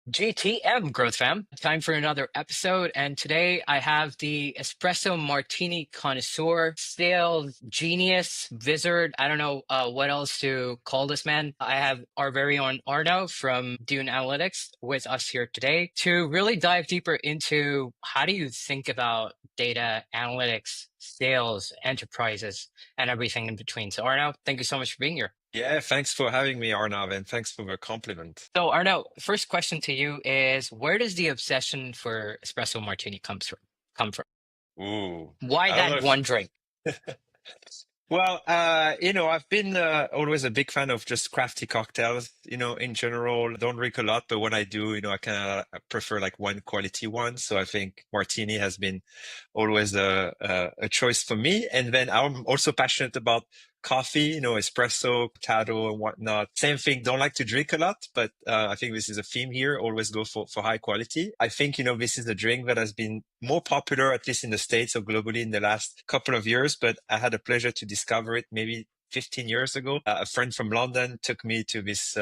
GTM Growth Fam. Time for another episode. And today I have the espresso martini connoisseur, sales genius, wizard. I don't know what else to call this man. I have our very own Arno from Dune Analytics with us here today to really dive deeper into how do you think about data analytics, sales, enterprises, and everything in between. So Arno, thank you so much for being here. Yeah, thanks for having me, Arnaud, and thanks for the compliment. So Arnaud, first question to you is where does the obsession for espresso martini come from? Ooh, Why I don't know that if, one drink? well, I've been always a big fan of just crafty cocktails, in general. I don't drink a lot, but when I do, I kind of prefer like one quality one. So I think martini has been always a choice for me. And then I'm also passionate about coffee, espresso, macchiato, and whatnot. Same thing. Don't like to drink a lot, but I think this is a theme here. Always go for high quality. I think, this is a drink that has been more popular, at least in the States or globally in the last couple of years, but I had a pleasure to discover it maybe 15 years ago. A friend from London took me to this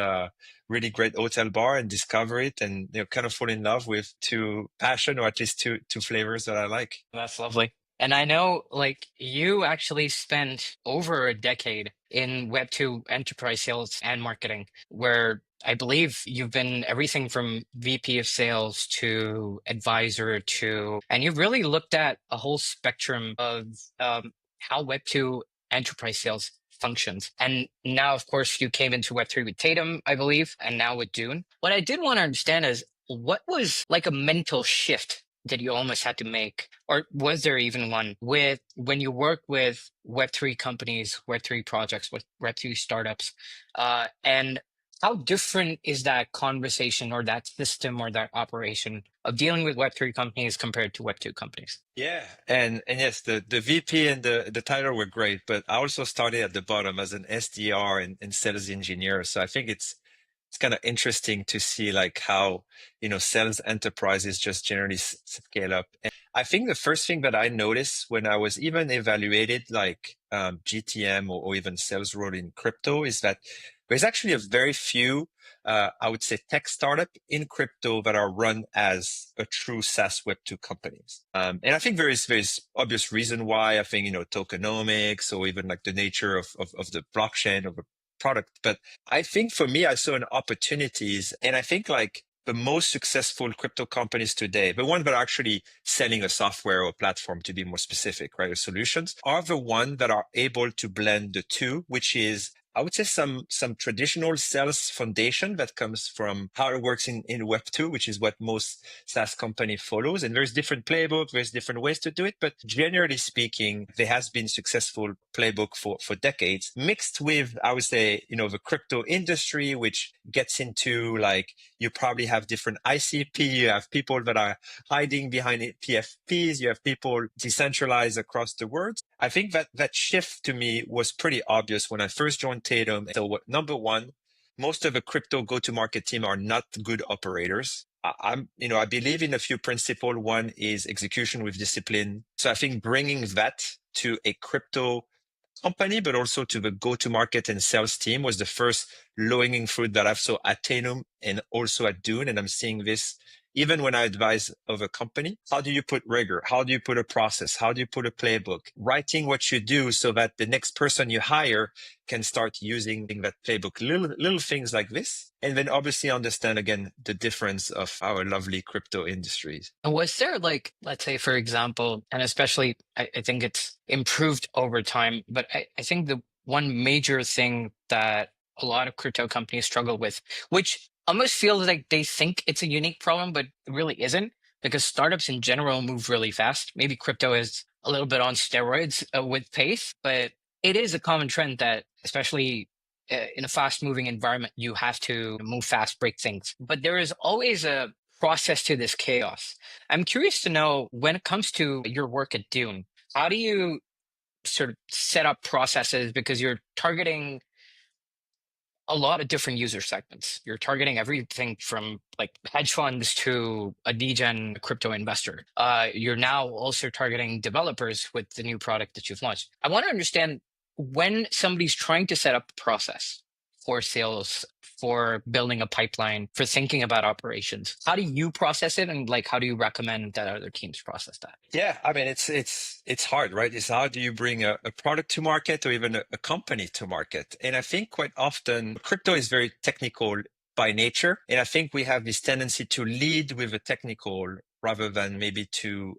really great hotel bar and discover it and kind of fall in love with two passion or at least two flavors that I like. That's lovely. And I know like you actually spent over a decade in Web2 enterprise sales and marketing, where I believe you've been everything from VP of sales to advisor to, and you've really looked at a whole spectrum of how Web2 enterprise sales functions. And now, of course, you came into Web3 with Tatum, I believe, and now with Dune. What I did want to understand is what was like a mental shift that you almost had to make, or was there even one with when you work with Web3 companies, Web3 projects, with Web3 startups, and how different is that conversation or that system or that operation of dealing with Web3 companies compared to Web2 companies? Yeah, and yes, the VP and the title were great, but I also started at the bottom as an SDR and sales engineer. So I think it's kind of interesting to see like how sales enterprises just generally scale up. And I think the first thing that I noticed when I was even evaluated like GTM or even sales role in crypto is that there's actually a very few I would say tech startup in crypto that are run as a true SaaS Web2 companies. And I think there is obvious reason why. I think tokenomics or even like the nature of the blockchain of a product. But I think for me, I saw an opportunities, and I think like the most successful crypto companies today, the ones that are actually selling a software or platform to be more specific, right, or solutions, are the ones that are able to blend the two, which is I would say some traditional sales foundation that comes from how it works in Web2, which is what most SaaS company follows. And there's different playbook, there's different ways to do it. But generally speaking, there has been successful playbook for decades mixed with, I would say, the crypto industry, which gets into like, you probably have different ICP, you have people that are hiding behind PFPs, you have people decentralized across the world. I think that shift to me was pretty obvious when I first joined Tatum. So number one, most of the crypto go-to-market team are not good operators. I believe in a few principles. One is execution with discipline. So I think bringing that to a crypto company, but also to the go-to-market and sales team was the first low-hanging fruit that I've saw at Tatum and also at Dune. And I'm seeing this even when I advise of a company. How do you put rigor? How do you put a process? How do you put a playbook? Writing what you do so that the next person you hire can start using that playbook. Little things like this. And then obviously understand again the difference of our lovely crypto industries. And was there like, let's say, for example, and especially I think it's improved over time, but I think the one major thing that a lot of crypto companies struggle with, which almost feels like they think it's a unique problem, but it really isn't, because startups in general move really fast. Maybe crypto is a little bit on steroids with pace, but it is a common trend that, especially in a fast moving environment, you have to move fast, break things. But there is always a process to this chaos. I'm curious to know when it comes to your work at Dune, how do you sort of set up processes because you're targeting a lot of different user segments. You're targeting everything from like hedge funds to a degen crypto investor. You're now also targeting developers with the new product that you've launched. I want to understand when somebody's trying to set up a process for sales, for building a pipeline, for thinking about operations. How do you process it, and like how do you recommend that other teams process that? Yeah, I mean it's hard, right? It's how do you bring a product to market or even a company to market? And I think quite often crypto is very technical by nature, and I think we have this tendency to lead with the technical rather than maybe to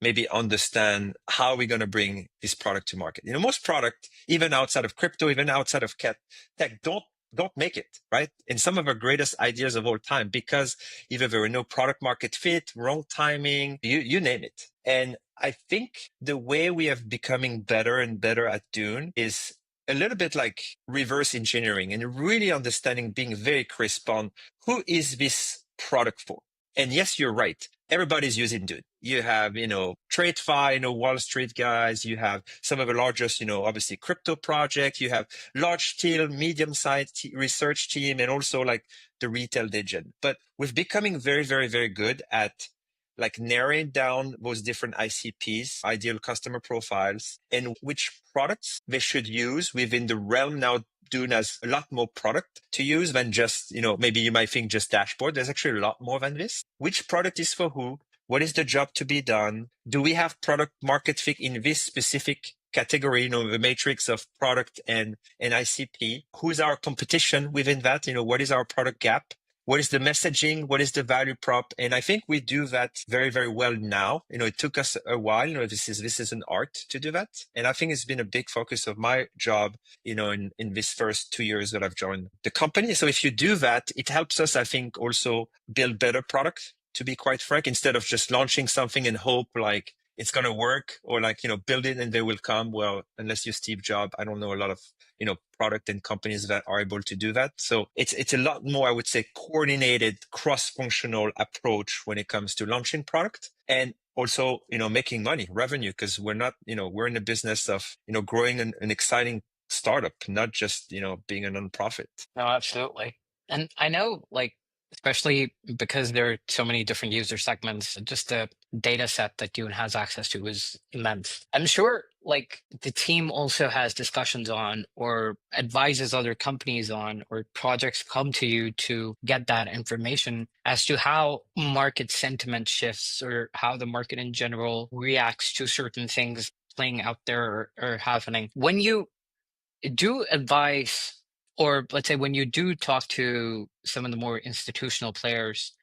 maybe understand how we're going to bring this product to market. You know, most product, even outside of crypto, even outside of tech, don't make it, right? And some of our greatest ideas of all time, because either there were no product market fit, wrong timing, you name it. And I think the way we have becoming better and better at Dune is a little bit like reverse engineering and really understanding, being very crisp on who is this product for. And yes, you're right. Everybody's using Dune. You have, TradeFi, Wall Street guys. You have some of the largest, obviously crypto project. You have large team, medium-sized research team, and also like the retail division. But we're becoming very, very, very good at like narrowing down those different ICPs, ideal customer profiles, and which products they should use within the realm. Now Dune has a lot more product to use than just, maybe you might think just dashboard. There's actually a lot more than this. Which product is for who? What is the job to be done? Do we have product market fit in this specific category, the matrix of product and ICP? Who's our competition within that? What is our product gap? What is the messaging? What is the value prop? And I think we do that very, very well now. It took us a while. This is an art to do that. And I think it's been a big focus of my job, in this first 2 years that I've joined the company. So if you do that, it helps us, I think, also build better products, to be quite frank, instead of just launching something and hope like it's going to work, or like, build it and they will come. Well, unless you're Steve Jobs, I don't know a lot of, product and companies that are able to do that. So it's a lot more, I would say, coordinated, cross-functional approach when it comes to launching product and also, making money, revenue, because we're not, we're in the business of, growing an exciting startup, not just, being a nonprofit. No, absolutely. And I know, like, especially because there are so many different user segments, just the data set that Dune has access to is immense. I'm sure, like, the team also has discussions on or advises other companies on, or projects come to you to get that information as to how market sentiment shifts or how the market in general reacts to certain things playing out there or happening. When you do advise, or let's say when you do talk to some of the more institutional players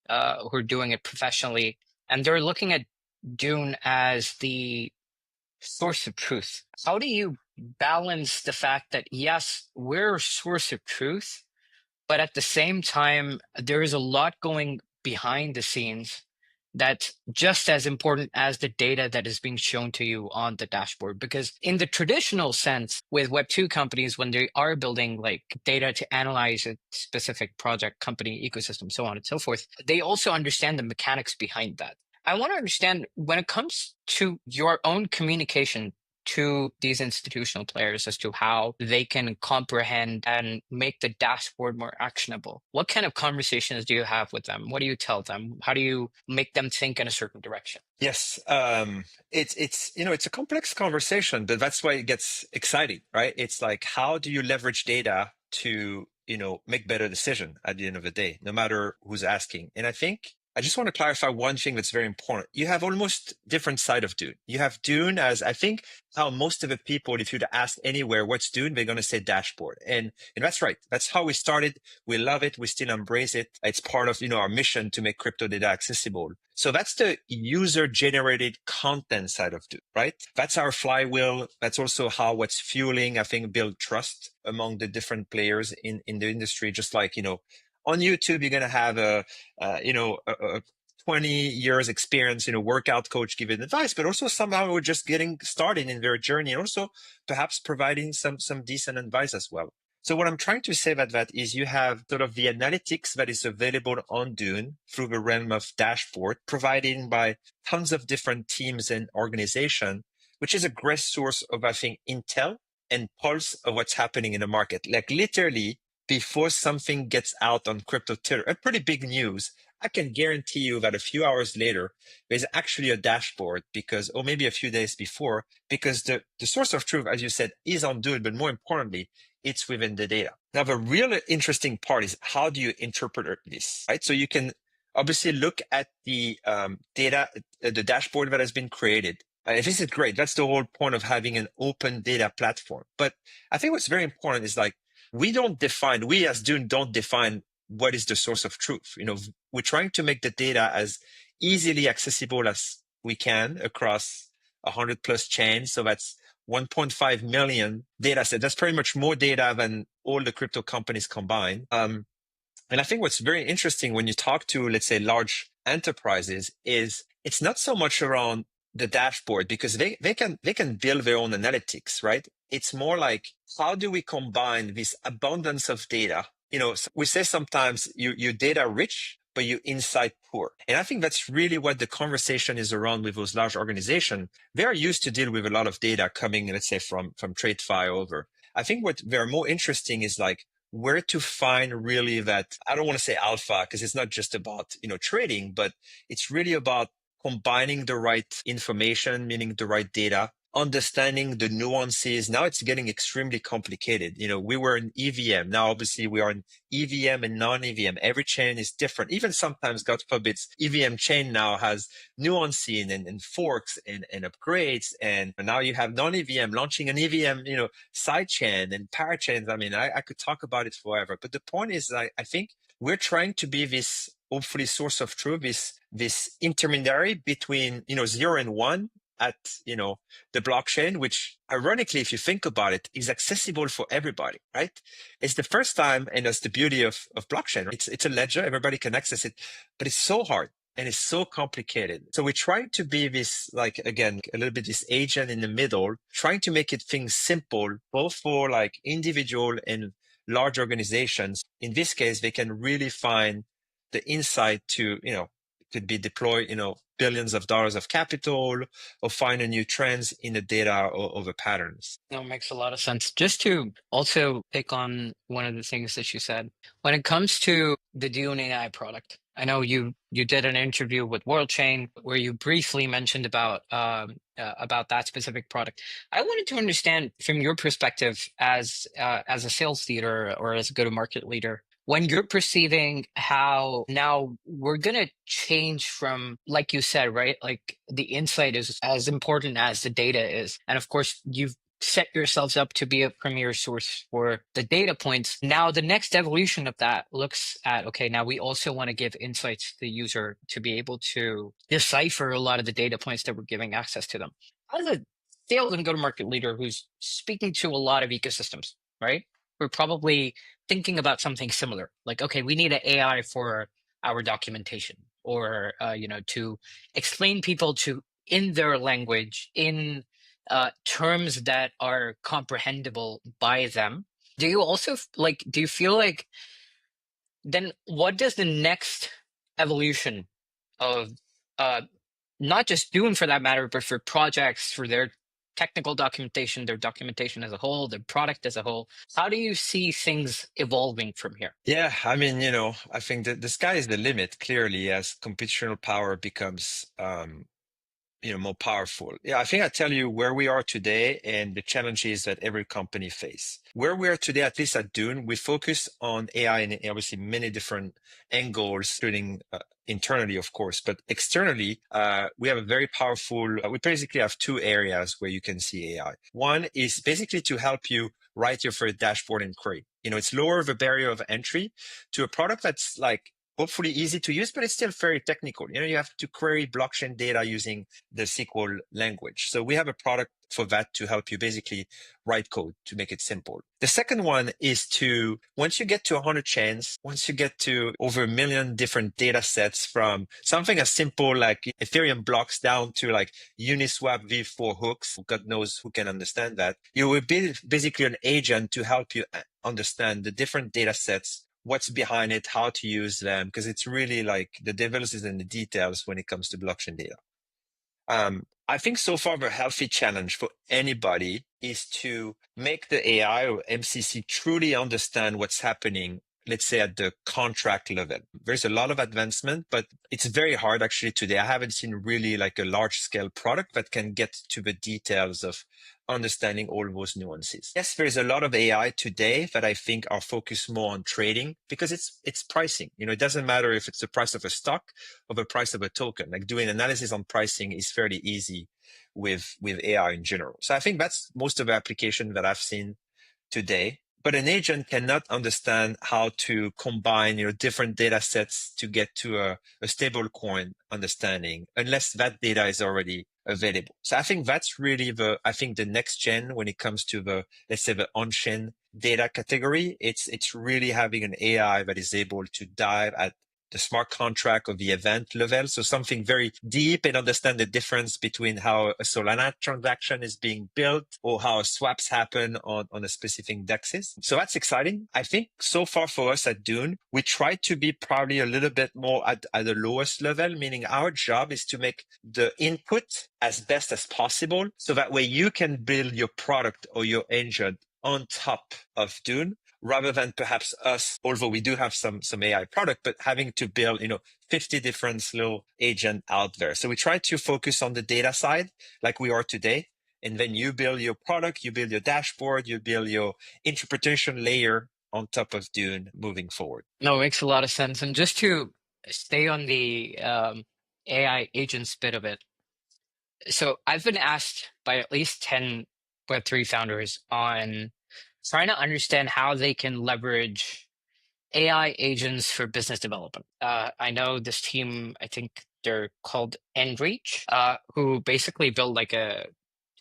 who are doing it professionally, and they're looking at Dune as the source of truth, how do you balance the fact that, yes, we're a source of truth, but at the same time, there is a lot going behind the scenes that's just as important as the data that is being shown to you on the dashboard? Because in the traditional sense, with Web2 companies, when they are building like data to analyze a specific project, company, ecosystem, so on and so forth, they also understand the mechanics behind that. I want to understand, when it comes to your own communication to these institutional players as to how they can comprehend and make the dashboard more actionable, what kind of conversations do you have with them? What do you tell them? How do you make them think in a certain direction? Yes, it's a complex conversation, but that's why it gets exciting, right? It's like, how do you leverage data to make better decision at the end of the day, no matter who's asking? And I think I just want to clarify one thing that's very important. You have almost different side of Dune. You have Dune as, I think, how most of the people, if you'd ask anywhere what's Dune, they're going to say dashboard. And that's right. That's how we started. We love it. We still embrace it. It's part of, our mission to make crypto data accessible. So that's the user generated content side of Dune, right? That's our flywheel. That's also how what's fueling, I think, build trust among the different players in the industry. Just like, on YouTube, you're going to have a 20 years experience, workout coach giving advice, but also somehow we're just getting started in their journey, and also perhaps providing some decent advice as well. So what I'm trying to say about that is you have sort of the analytics that is available on Dune through the realm of dashboard, provided by tons of different teams and organizations, which is a great source of, I think, intel and pulse of what's happening in the market. Like literally, before something gets out on crypto Twitter, a pretty big news, I can guarantee you that a few hours later, there's actually a dashboard, because, or maybe a few days before, because the source of truth, as you said, is on Dune, but more importantly, it's within the data. Now, the real interesting part is how do you interpret this, right? So you can obviously look at the data, the dashboard that has been created. And this is great. That's the whole point of having an open data platform. But I think what's very important is like, we as Dune don't define what is the source of truth. We're trying to make the data as easily accessible as we can across 100 plus chains. So that's 1.5 million data set. That's pretty much more data than all the crypto companies combined. And I think what's very interesting when you talk to, let's say, large enterprises is it's not so much around the dashboard because they can build their own analytics, right? It's more like, how do we combine this abundance of data? We say sometimes you're data rich, but you insight poor. And I think that's really what the conversation is around with those large organizations. They're used to deal with a lot of data coming, let's say, from TradeFi over. I think what they're more interesting is like, where to find really that, I don't want to say alpha because it's not just about, trading, but it's really about combining the right information, meaning the right data, understanding the nuances. Now it's getting extremely complicated. We were in EVM. Now, obviously, we are in EVM and non-EVM. Every chain is different. Even sometimes, God forbid, EVM chain now has nuancing and forks and upgrades. And now you have non-EVM launching an EVM, side chain and parachains. I mean, I could talk about it forever. But the point is, I think we're trying to be this hopefully source of truth, this intermediary between, 0 and 1 at, the blockchain, which ironically, if you think about it, is accessible for everybody, right? It's the first time, and that's the beauty of blockchain. Right? It's a ledger, everybody can access it, but it's so hard and it's so complicated. So we're trying to be this, like, again, a little bit this agent in the middle, trying to make it things simple, both for like individual and large organizations. In this case, they can really find the insight to, could be deploy, billions of dollars of capital or find a new trends in the data or the patterns. No, it makes a lot of sense. Just to also pick on one of the things that you said, when it comes to the Dune AI product, I know you did an interview with WorldChain where you briefly mentioned about that specific product. I wanted to understand from your perspective as a sales leader or as a go-to-market leader, when you're perceiving how now we're going to change from, like you said, right? Like the insight is as important as the data is. And of course, you've set yourselves up to be a premier source for the data points. Now, the next evolution of that looks at, okay, now we also want to give insights to the user to be able to decipher a lot of the data points that we're giving access to them. As a sales and go-to-market leader who's speaking to a lot of ecosystems, right? We're probably thinking about something similar, like, okay, we need an AI for our documentation, or to explain people to in their language, in terms that are comprehensible by them. Do you also do you feel like then what does the next evolution of uh, not just Dune for that matter, but for projects, for their technical documentation, their documentation as a whole, their product as a whole, how do you see things evolving from here? Yeah, I mean, I think that the sky is the limit, clearly, as computational power becomes more powerful. Yeah, I think I tell you where we are today and the challenges that every company face. Where we are today, at least at Dune, we focus on AI in obviously many different angles, including internally, of course, but externally, we have a very powerful, we basically have two areas where you can see AI. One is basically to help you write your first dashboard and query. It's lower the barrier of entry to a product that's like hopefully easy to use, but it's still very technical. You have to query blockchain data using the SQL language. So we have a product for that to help you basically write code to make it simple. The second one is to, once you get to 100 chains, once you get to over 1 million different data sets from something as simple like Ethereum blocks down to like Uniswap V4 hooks, God knows who can understand that, you will build basically an agent to help you understand the different data sets, what's behind it, how to use them, because it's really like the devils is in the details when it comes to blockchain data. I think so far the healthy challenge for anybody is to make the AI or MCC truly understand what's happening, let's say at the contract level. There's a lot of advancement, but it's very hard actually today. I haven't seen really like a large scale product that can get to the details of understanding all those nuances. Yes, there's a lot of AI today that I think are focused more on trading because it's pricing. It doesn't matter if it's the price of a stock or the price of a token. Like doing analysis on pricing is fairly easy with AI in general. So I think that's most of the application that I've seen today. But an agent cannot understand how to combine, different data sets to get to a stable coin understanding unless that data is already available. So I think that's really the next gen when it comes to let's say the on-chain data category. It's really having an AI that is able to dive at the smart contract or the event level. So something very deep and understand the difference between how a Solana transaction is being built or how swaps happen on a specific dexes. So that's exciting. I think so far for us at Dune, we try to be probably a little bit more at the lowest level, meaning our job is to make the input as best as possible. So that way you can build your product or your engine on top of Dune, rather than perhaps us, although we do have some AI product, but having to build, 50 different little agent out there. So we try to focus on the data side like we are today. And then you build your product, you build your dashboard, you build your interpretation layer on top of Dune moving forward. No, it makes a lot of sense. And just to stay on the AI agents bit of it. So I've been asked by at least 10 Web3 founders on trying to understand how they can leverage AI agents for business development. I know this team, I think they're called EndReach, who basically built like a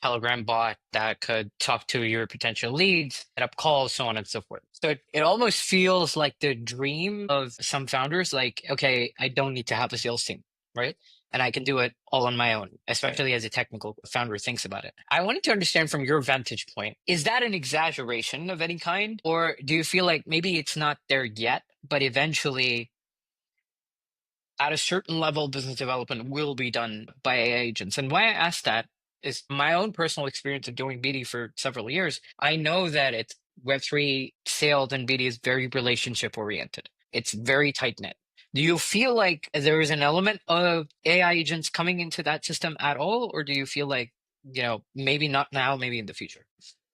Telegram bot that could talk to your potential leads, set up calls, so on and so forth. So it almost feels like the dream of some founders, like, okay, I don't need to have a sales team, right? And I can do it all on my own, especially as a technical founder thinks about it. I wanted to understand from your vantage point, is that an exaggeration of any kind? Or do you feel like maybe it's not there yet, but eventually at a certain level, business development will be done by AI agents? And why I ask that is my own personal experience of doing BD for several years. I know that it's Web3 sales and BD is very relationship oriented. It's very tight knit. Do you feel like there is an element of AI agents coming into that system at all? Or do you feel like, maybe not now, maybe in the future?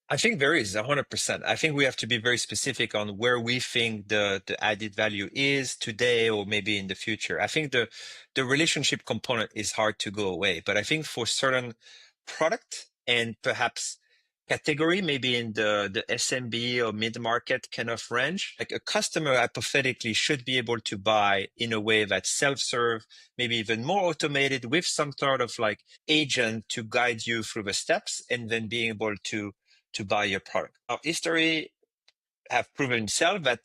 I think there is 100%. I think we have to be very specific on where we think the added value is today or maybe in the future. I think the relationship component is hard to go away, but I think for certain product and perhaps category, maybe in the SMB or mid-market kind of range, like a customer hypothetically should be able to buy in a way that's self-serve, maybe even more automated with some sort of like agent to guide you through the steps and then being able to buy your product. Our history have proven itself that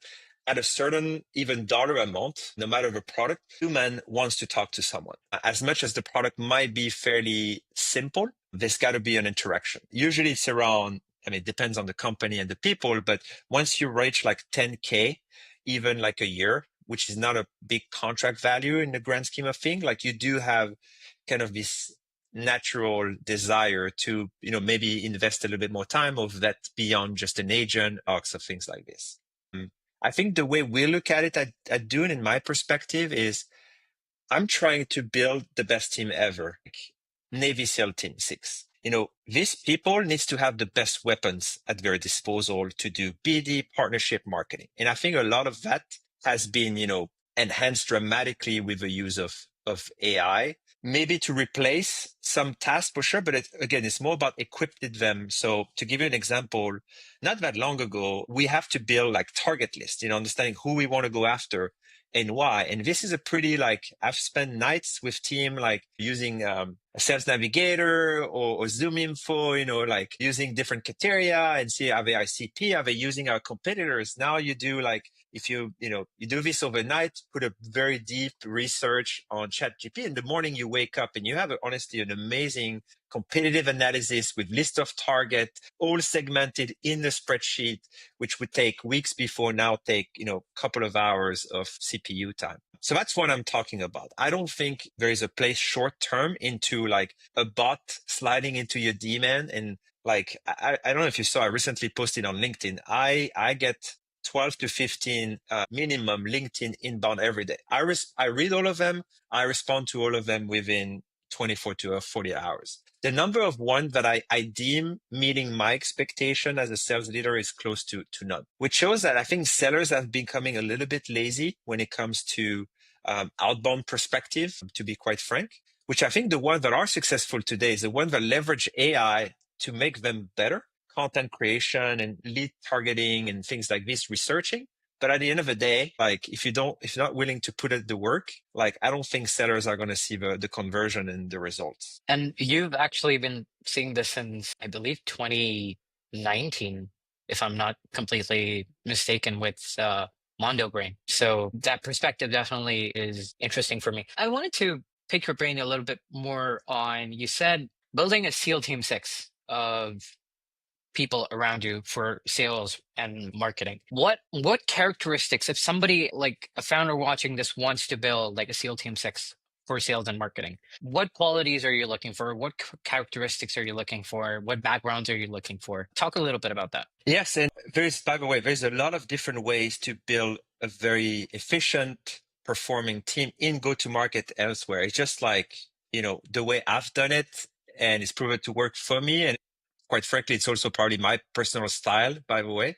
at a certain even dollar amount, no matter the product, human wants to talk to someone. As much as the product might be fairly simple, there's got to be an interaction. Usually it's around, it depends on the company and the people, but once you reach like 10K, even like a year, which is not a big contract value in the grand scheme of things, like you do have kind of this natural desire to, maybe invest a little bit more time of that beyond just an agent, arcs of things like this. I think the way we look at it at Dune, in my perspective, is I'm trying to build the best team ever. Like Navy SEAL Team 6. These people needs to have the best weapons at their disposal to do BD, partnership, marketing. And I think a lot of that has been, enhanced dramatically with the use of AI, maybe to replace some tasks for sure. But again, it's more about equipping them. So to give you an example, not that long ago, we have to build like target lists, understanding who we want to go after and why. And this is a pretty I've spent nights with team using a sales navigator or Zoom info, using different criteria and see, are they ICP, are they using our competitors? Now you do if you do this overnight, put a very deep research on ChatGPT. In the morning you wake up and you have honestly an amazing competitive analysis with list of target, all segmented in the spreadsheet, which would take weeks before now take, couple of hours of CPU time. So that's what I'm talking about. I don't think there is a place short term into a bot sliding into your daemon. And I don't know if you saw, I recently posted on LinkedIn. I get 12 to 15 minimum LinkedIn inbound every day. I read all of them. I respond to all of them within 24 to 40 hours. The number of ones that I deem meeting my expectation as a sales leader is close to none, which shows that I think sellers have becoming a little bit lazy when it comes to outbound perspective, to be quite frank, which I think the ones that are successful today is the ones that leverage AI to make them better, content creation and lead targeting and things like this, researching. But at the end of the day, like if you're not willing to put in the work, like I don't think sellers are going to see the conversion and the results. And you've actually been seeing this since, I believe, 2019, if I'm not completely mistaken, with Mondo Brain. So that perspective definitely is interesting for me. I wanted to pick your brain a little bit more on, you said building a SEAL Team 6 of people around you for sales and marketing. What characteristics, if somebody like a founder watching this wants to build like a SEAL Team 6 for sales and marketing, what qualities are you looking for? What characteristics are you looking for? What backgrounds are you looking for? Talk a little bit about that. Yes, and by the way, there's a lot of different ways to build a very efficient performing team in go-to-market elsewhere. It's just like, the way I've done it, and it's proven to work for me. And quite frankly, it's also probably my personal style, by the way.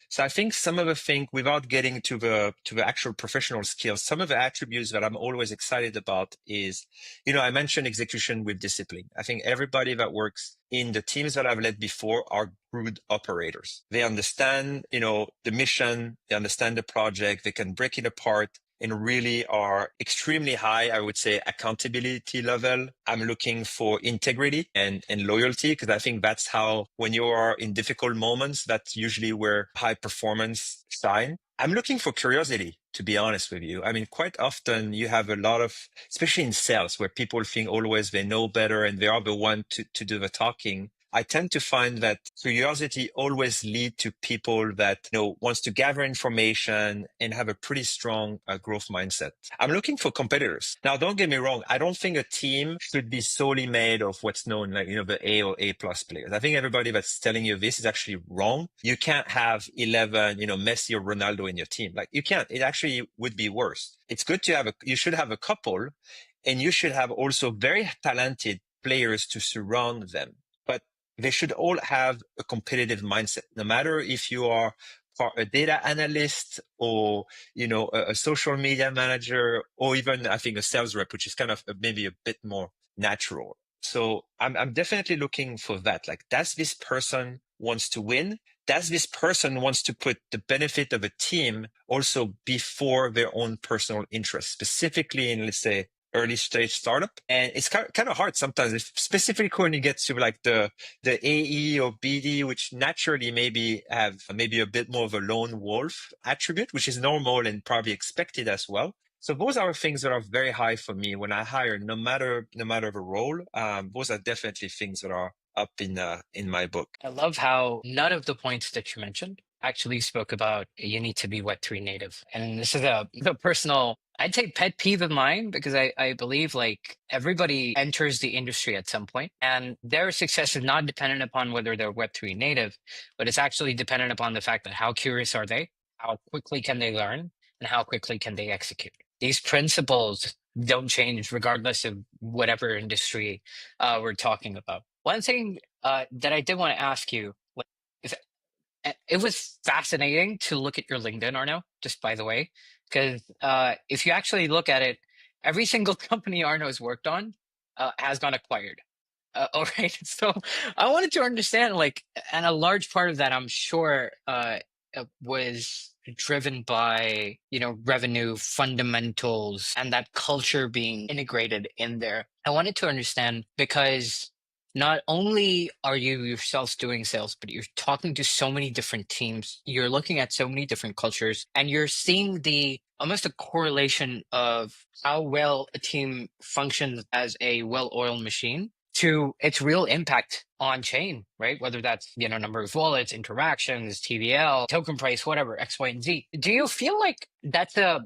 So I think some of the things, without getting to the actual professional skills, some of the attributes that I'm always excited about is, I mentioned execution with discipline. I think everybody that works in the teams that I've led before are good operators. They understand, the mission, they understand the project, they can break it apart, and really are extremely high, I would say, accountability level. I'm looking for integrity and loyalty, because I think that's how, when you are in difficult moments, that's usually where high performance shine. I'm looking for curiosity, to be honest with you. I mean, quite often you have a lot of, especially in sales, where people think always they know better and they are the one to do the talking. I tend to find that curiosity always lead to people that wants to gather information and have a pretty strong growth mindset. I'm looking for competitors. Now, don't get me wrong. I don't think a team should be solely made of what's known like the A or A plus players. I think everybody that's telling you this is actually wrong. You can't have 11 Messi or Ronaldo in your team. Like you can't. It actually would be worse. It's good to you should have a couple, and you should have also very talented players to surround them. They should all have a competitive mindset, no matter if you are a data analyst or, a social media manager, or even, I think, a sales rep, which is kind of maybe a bit more natural. So I'm definitely looking for that. Like, does this person wants to win? Does this person wants to put the benefit of a team also before their own personal interest, specifically in, let's say, early stage startup? And it's kind of hard sometimes, specifically when you get to like the AE or BD, which naturally maybe have maybe a bit more of a lone wolf attribute, which is normal and probably expected as well. So those are things that are very high for me when I hire, no matter the role. Those are definitely things that are up in my book. I love how none of the points that you mentioned actually spoke about you need to be Web3 native. And this is a personal, I'd say, pet peeve of mine, because I believe like everybody enters the industry at some point, and their success is not dependent upon whether they're Web3 native, but it's actually dependent upon the fact that how curious are they, how quickly can they learn, and how quickly can they execute. These principles don't change regardless of whatever industry we're talking about. One thing that I did want to ask you, like, is it was fascinating to look at your LinkedIn, Arno, just by the way, because if you actually look at it, every single company Arno has worked on has gone acquired. All right. So I wanted to understand, like, and a large part of that, I'm sure, was driven by, revenue fundamentals and that culture being integrated in there. I wanted to understand because not only are you yourself doing sales, but you're talking to so many different teams, you're looking at so many different cultures, and you're seeing the almost a correlation of how well a team functions as a well-oiled machine to its real impact on chain, right? Whether that's, number of wallets, interactions, TVL, token price, whatever, X, Y, and Z. Do you feel like that's a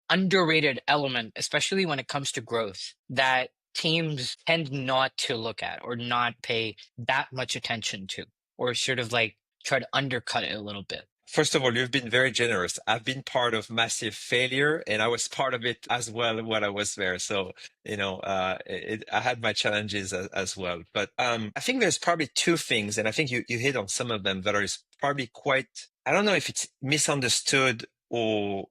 underrated element, especially when it comes to growth, that teams tend not to look at or not pay that much attention to, or sort of like try to undercut it a little bit? First of all, you've been very generous. I've been part of massive failure, and I was part of it as well when I was there. So, I had my challenges as well. But I think there's probably two things, and I think you hit on some of them that are probably quite, I don't know if it's misunderstood or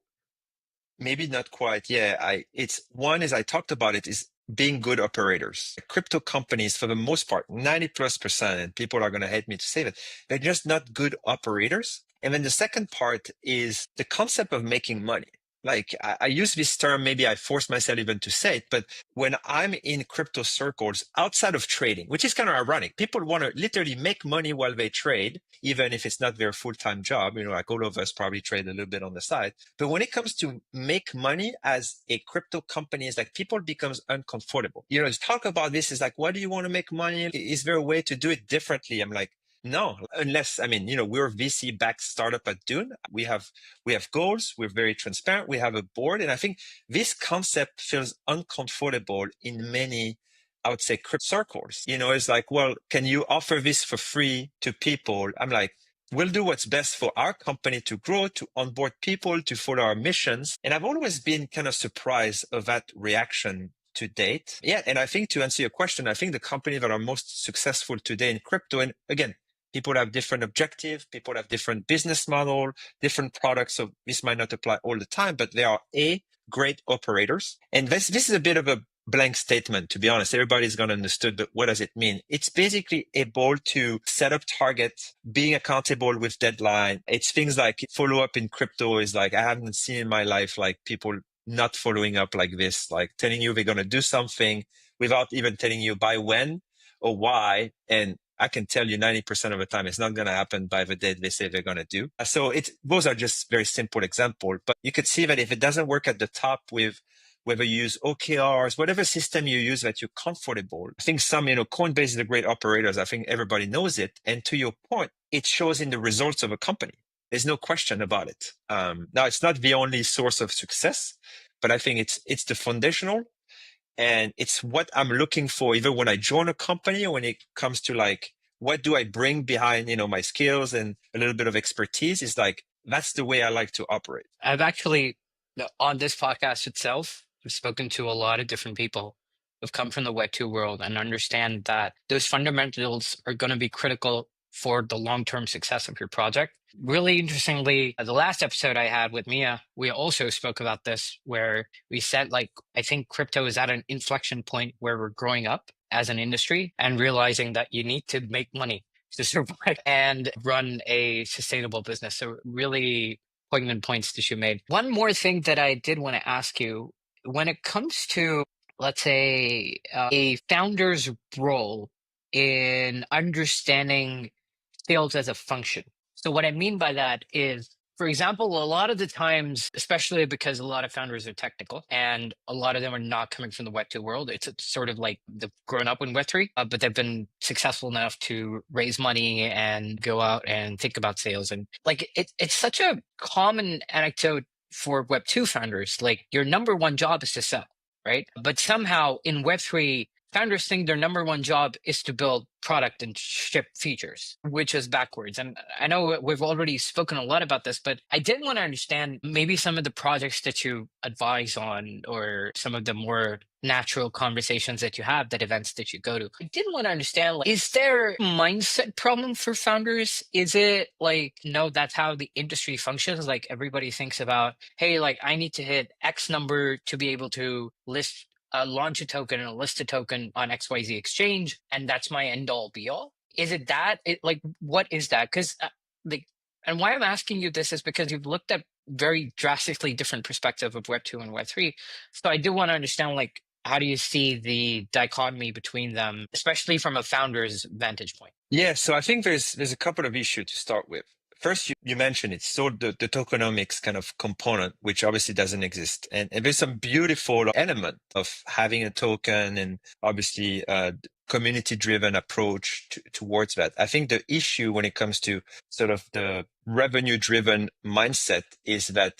maybe not quite. Yeah, it's one is I talked about it is being good operators. Crypto companies, for the most part, 90+%, and people are going to hate me to say that, they're just not good operators. And then the second part is the concept of making money. Like I use this term, maybe I force myself even to say it, but when I'm in crypto circles outside of trading, which is kind of ironic, people want to literally make money while they trade, even if it's not their full-time job. Like all of us probably trade a little bit on the side. But when it comes to make money as a crypto company, it's like people becomes uncomfortable. Talk about this is like, why do you want to make money? Is there a way to do it differently? I'm like, no, unless, we're a VC-backed startup at Dune. We have goals. We're very transparent. We have a board. And I think this concept feels uncomfortable in many, I would say, crypto circles. It's like, well, can you offer this for free to people? I'm like, we'll do what's best for our company to grow, to onboard people, to follow our missions. And I've always been kind of surprised of that reaction to date. Yeah. And I think to answer your question, I think the companies that are most successful today in crypto, and again, people have different objectives, people have different business model, different products. So this might not apply all the time, but they are great operators. And this is a bit of a blank statement, to be honest. Everybody's going to understand, but what does it mean? It's basically able to set up targets, being accountable with deadline. It's things like follow up in crypto is like, I haven't seen in my life, like people not following up like this, like telling you they're going to do something without even telling you by when or why. And I can tell you 90% of the time, it's not going to happen by the date they say they're going to do. So those are just very simple examples, but you could see that if it doesn't work at the top with whether you use OKRs, whatever system you use that you're comfortable. I think Coinbase is a great operators. I think everybody knows it. And to your point, it shows in the results of a company. There's no question about it. Now, it's not the only source of success, but I think it's the foundational. And it's what I'm looking for, either when I join a company or when it comes to like, what do I bring behind, my skills and a little bit of expertise is like, that's the way I like to operate. I've actually, on this podcast itself, I've spoken to a lot of different people who've come from the Web2 world and understand that those fundamentals are going to be critical for the long-term success of your project. Really interestingly, the last episode I had with Mia, we also spoke about this, where we said, like, I think crypto is at an inflection point where we're growing up as an industry and realizing that you need to make money to survive and run a sustainable business. So really poignant points that you made. One more thing that I did want to ask you, when it comes to, let's say, a founder's role in understanding sales as a function. So what I mean by that is, for example, a lot of the times, especially because a lot of founders are technical and a lot of them are not coming from the Web2 world, it's sort of like they've grown up in Web3, but they've been successful enough to raise money and go out and think about sales. And like, it's such a common anecdote for Web2 founders. Like, your number one job is to sell, right? But somehow in Web3, founders think their number one job is to build product and ship features, which is backwards. And I know we've already spoken a lot about this, but I did want to understand maybe some of the projects that you advise on, or some of the more natural conversations that you have, that events that you go to. I did want to understand, like, is there a mindset problem for founders? Is it like, no, that's how the industry functions? Like, everybody thinks about, hey, like, I need to hit X number to be able to launch a token and list a token on XYZ exchange, and that's my end all be all? Is it that? What is that? Because and why I'm asking you this is because you've looked at very drastically different perspective of Web2 and Web3. So I do want to understand, like, how do you see the dichotomy between them, especially from a founder's vantage point? Yeah, so I think there's a couple of issues to start with. First, you mentioned it, so the tokenomics kind of component, which obviously doesn't exist. And there's some beautiful element of having a token and obviously community-driven approach towards that. I think the issue when it comes to sort of the revenue-driven mindset is that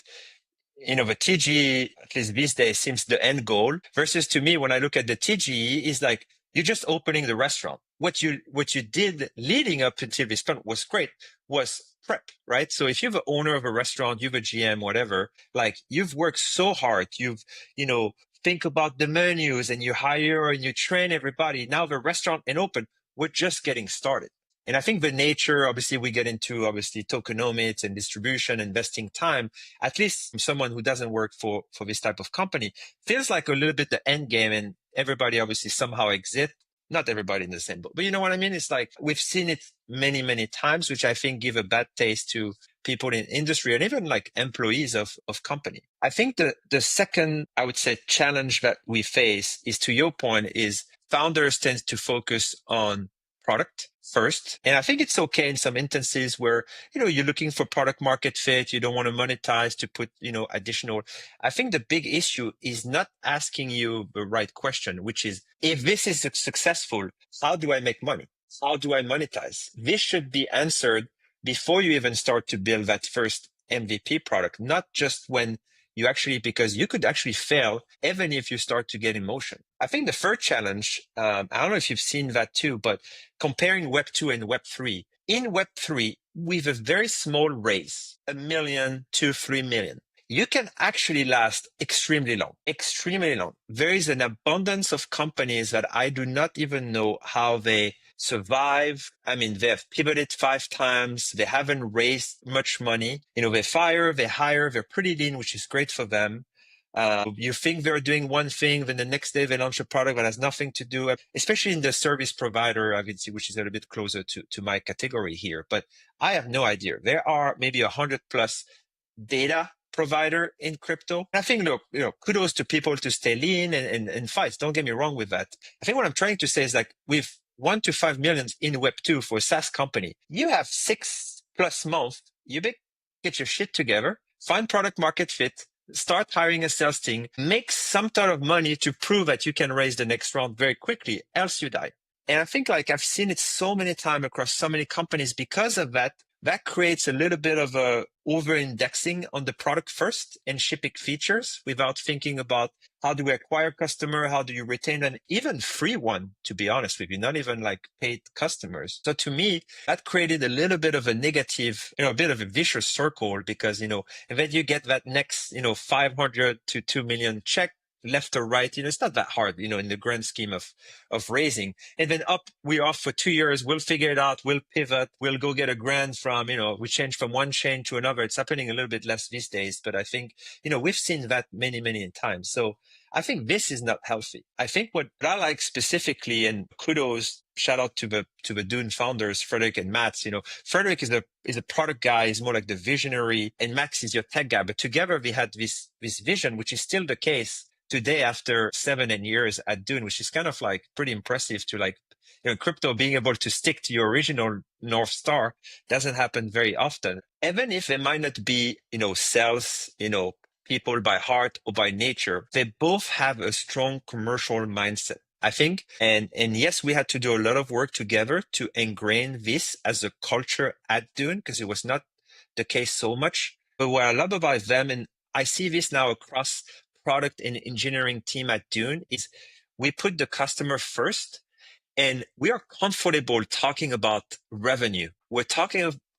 the TGE, at least these days, seems the end goal. Versus to me, when I look at the TGE, is like, you're just opening the restaurant. What you did leading up until this point was great, was prep, right? So if you're the owner of a restaurant, you're a GM, whatever, like you've worked so hard, you know, think about the menus and you hire and you train everybody. Now the restaurant is open. We're just getting started. And I think the nature, obviously, we get into obviously tokenomics and distribution, investing time, at least from someone who doesn't work for this type of company, feels like a little bit the end game. And everybody obviously somehow exit. Not everybody in the same boat, but you know what I mean? It's like we've seen it many, many times, which I think give a bad taste to people in industry and even like employees of company. I think the second, I would say, challenge that we face is, to your point, is founders tend to focus on product first. And I think it's okay in some instances where, you know, you're looking for product market fit. You don't want to monetize to put, you know, additional. I think the big issue is not asking you the right question, which is, if this is successful, how do I make money? How do I monetize? This should be answered before you even start to build that first MVP product, not just when you actually, because you could actually fail even if you start to get emotion. I think the third challenge, I don't know if you've seen that too, but comparing Web 2 and Web 3, in Web 3, with a very small raise, 1 million to 3 million, you can actually last extremely long, extremely long. There is an abundance of companies that I do not even know how they survive. I mean, they have pivoted 5 times. They haven't raised much money. You know, they fire, they hire, they're pretty lean, which is great for them. You think they're doing one thing, then the next day they launch a product that has nothing to do, especially in the service provider, I would see, which is a little bit closer to my category here. But I have no idea. There are maybe 100 plus data provider in crypto. I think, look, you know, kudos to people to stay lean and fight. Don't get me wrong with that. I think what I'm trying to say is, like, with 1 to 5 million in Web 2 for a SaaS company, you have 6+ months. You get your shit together, find product market fit, start hiring a sales team, make some ton of money to prove that you can raise the next round very quickly, else you die. And I think, like, I've seen it so many times across so many companies because of that. That creates a little bit of a over-indexing on the product first and shipping features without thinking about how do we acquire customer, how do you retain an even free one, to be honest with you, not even like paid customers. So to me, that created a little bit of a negative, you know, a bit of a vicious circle, because, you know, and then you get that next, you know, 500 to 2 million check left or right. You know, it's not that hard, you know, in the grand scheme of raising. And then we're off for 2 years. We'll figure it out. We'll pivot. We'll go get a grant from, you know, we change from one chain to another. It's happening a little bit less these days, but I think, you know, we've seen that many, many times. So I think this is not healthy. I think what I like specifically, and kudos, shout out to the Dune founders, Frederick and Mats. You know, Frederick is a product guy, is more like the visionary, and Max is your tech guy. But together we had this vision, which is still the case today after 7 years at Dune, which is kind of like pretty impressive to, like, you know, crypto being able to stick to your original North Star doesn't happen very often. Even if they might not be, you know, sales, you know, people by heart or by nature, they both have a strong commercial mindset, I think. And yes, we had to do a lot of work together to ingrain this as a culture at Dune, because it was not the case so much. But what I love about them, and I see this now across product and engineering team at Dune, is we put the customer first, and we are comfortable talking about revenue. We're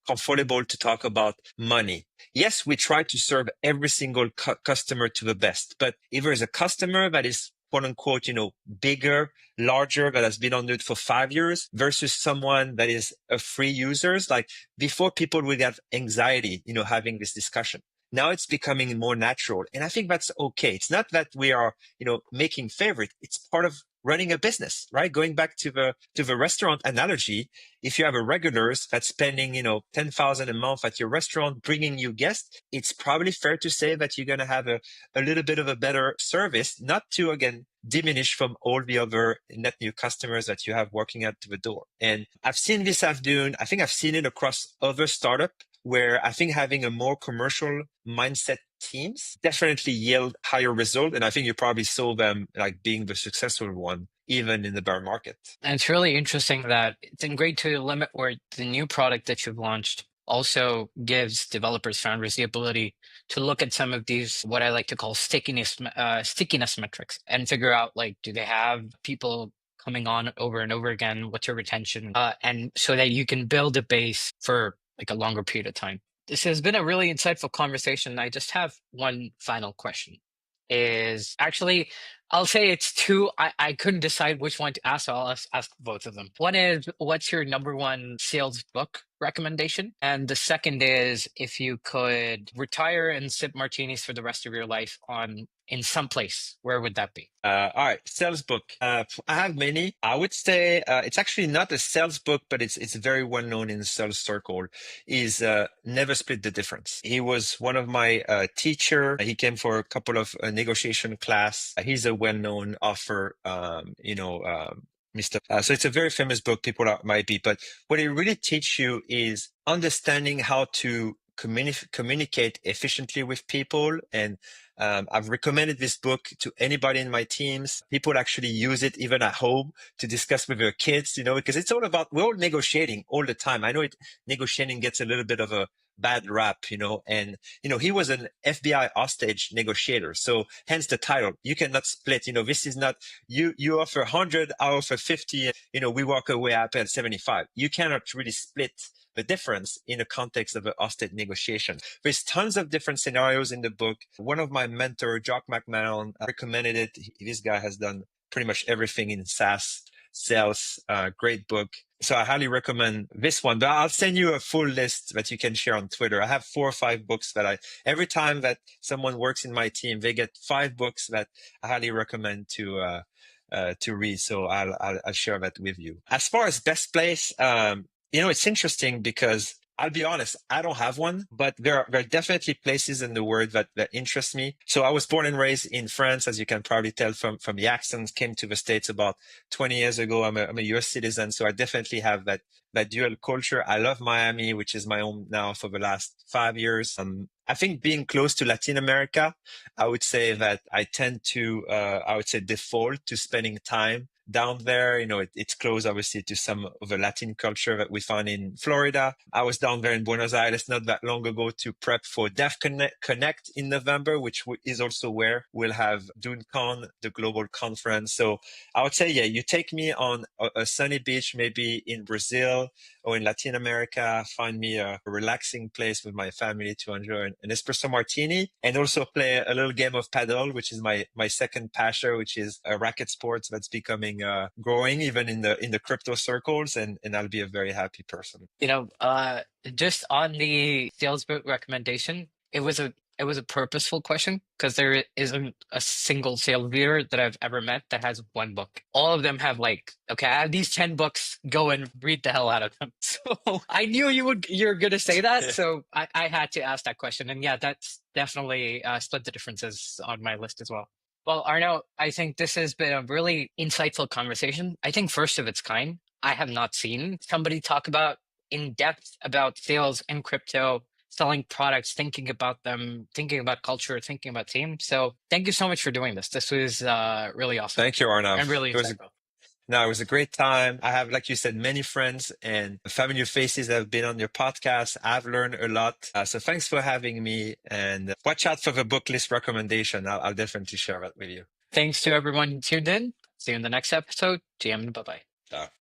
comfortable to talk about money. Yes, we try to serve every single customer to the best, but if there's a customer that is, quote unquote, you know, bigger, larger, that has been on it for 5 years versus someone that is a free user, like, before people would have anxiety, you know, having this discussion. Now it's becoming more natural. And I think that's okay. It's not that we are, you know, making favorite. It's part of running a business, right? Going back to the restaurant analogy, if you have a regulars that's spending, you know, 10,000 a month at your restaurant, bringing you guests, it's probably fair to say that you're going to have a little bit of a better service, not to, again, diminish from all the other net new customers that you have working at the door. And I've seen this at Dune. I think I've seen it across other startups, where I think having a more commercial mindset teams definitely yield higher result. And I think you probably saw them, like, being the successful one, even in the bear market. And it's really interesting that it's great to limit where the new product that you've launched also gives developers, founders the ability to look at some of these, what I like to call stickiness metrics, and figure out, like, do they have people coming on over and over again? What's your retention? And so that you can build a base for like a longer period of time. This has been a really insightful conversation. I just have one final question. Is actually, I'll say it's two. I couldn't decide which one to ask, so I'll ask both of them. One is, what's your number one sales book recommendation? And the second is, if you could retire and sip martinis for the rest of your life on in some place, where would that be? All right, sales book. I have many. I would say it's actually not a sales book, but it's very well known in the sales circle. Is Never Split the Difference. He was one of my teacher. He came for a couple of negotiation class. He's a well-known author. Mr. So it's a very famous book. People might be, but what it really teach you is understanding how to communicate efficiently with people. And I've recommended this book to anybody in my teams. People actually use it even at home to discuss with their kids, because it's all about, we're all negotiating all the time. I know negotiating gets a little bit of a bad rap, and, he was an FBI hostage negotiator. So hence the title, you cannot split, this is not, you offer 100, I offer 50, we walk away happy at 75. You cannot really split the difference in the context of a hostage negotiation. There's tons of different scenarios in the book. One of my mentor, Jock McMahon, recommended it. This guy has done pretty much everything in SaaS sales. Great book. So I highly recommend this one, but I'll send you a full list that you can share on Twitter. I have 4 or 5 books that every time that someone works in my team, they get 5 books that I highly recommend to read. So I'll share that with you. As far as best place, it's interesting because I'll be honest, I don't have one, but there are definitely places in the world that interest me. So I was born and raised in France, as you can probably tell from the accent, came to the States about 20 years ago. I'm a US citizen, so I definitely have that dual culture. I love Miami, which is my home now for the last 5 years. I think being close to Latin America, I would say that I tend to, default to spending time down there. It's close, obviously, to some of the Latin culture that we found in Florida. I was down there in Buenos Aires not that long ago to prep for Dev Connect in November, which is also where we'll have DuneCon, the global conference. So I would say, yeah, you take me on a sunny beach, maybe in Brazil or in Latin America, find me a relaxing place with my family to enjoy an espresso martini, and also play a little game of paddle, which is my second passion, which is a racket sports that's becoming growing even in the crypto circles, and I'll be a very happy person. Just on the sales book recommendation, it was a purposeful question because there isn't a single sales leader that I've ever met that has one book. All of them have okay, I have these 10 books, go and read the hell out of them. So I knew you're gonna say that, so I had to ask that question. And yeah, that's definitely split the differences on my list as well. Well, Arno, I think this has been a really insightful conversation. I think first of its kind. I have not seen somebody talk about in depth about sales and crypto, selling products, thinking about them, thinking about culture, thinking about team. So thank you so much for doing this. This was really awesome. Thank you, Arnaud. I'm really excited. No, it was a great time. I have, like you said, many friends and familiar faces that have been on your podcast. I've learned a lot. So thanks for having me, and watch out for the book list recommendation. I'll definitely share that with you. Thanks to everyone who tuned in. See you in the next episode. GM, bye-bye.